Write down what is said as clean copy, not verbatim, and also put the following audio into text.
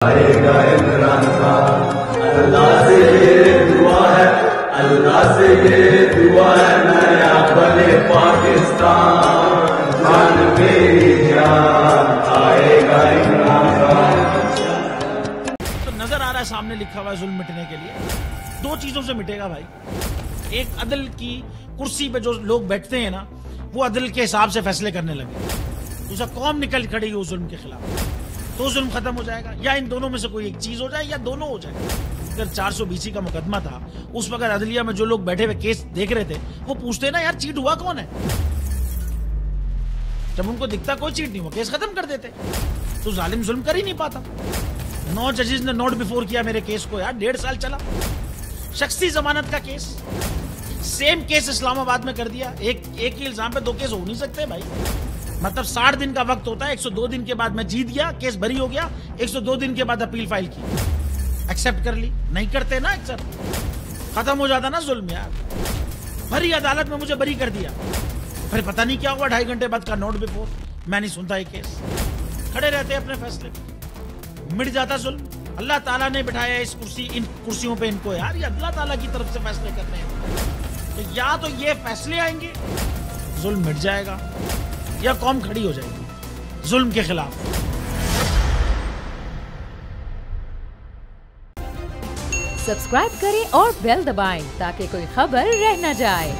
आएगा इमरान खान, अल्लाह से ये दुआ है, अल्लाह से ये दुआ है, नया बने पाकिस्तान, जान मेरी जान, आएगा इमरान खान। तो नजर आ रहा है सामने लिखा हुआ है जुल्म मिटने के लिए दो चीजों से मिटेगा भाई। एक, अदल की कुर्सी पे जो लोग बैठते हैं ना, वो अदल के हिसाब से फैसले करने लगे। दूसरा, कौम निकल खड़ी उस जुल्म के खिलाफ, तो जुल्म खत्म हो जाएगा। या इन दोनों में से कोई एक चीज हो जाए या दोनों हो जाए। अगर 420 का मुकदमा था, उस वक्त अदलिया में जो लोग बैठे हुए केस देख रहे थे, वो पूछते ना यार चीट हुआ कौन है। जब उनको दिखता कोई चीट नहीं हुआ, केस खत्म कर देते। तो जालिम जुल्म कर ही नहीं पाता। 9 जजेस ने नोट बिफोर किया मेरे केस को यार, 1.5 साल चला। शख्सी जमानत का केस, सेम केस इस्लामाबाद में कर दिया। एक ही इल्जाम पे 2 केस हो नहीं सकते भाई। मतलब 60 दिन का वक्त होता है। 102 दिन के बाद मैं जीत गया, केस बरी हो गया। 102 दिन के बाद अपील फाइल की, एक्सेप्ट कर ली। नहीं करते ना एक्सेप्ट, खत्म हो जाता ना जुल्म यार। भरी अदालत में मुझे बरी कर दिया, फिर पता नहीं क्या हुआ 2.5 घंटे बाद का नोट बिफोर। मैं नहीं सुनता ये केस, खड़े रहते अपने फैसले पे, मिट जाता जुल्म। अल्लाह ताला ने बिठाया इन कुर्सियों पे इनको यार, ये अल्लाह ताला की तरफ से फैसले करने हैं। तो या तो ये फैसले आएंगे, जुल्म मिट जाएगा, या कौम खड़ी हो जाएगी जुल्म के खिलाफ। सब्सक्राइब करें और बेल दबाएं ताकि कोई खबर रह न जाए।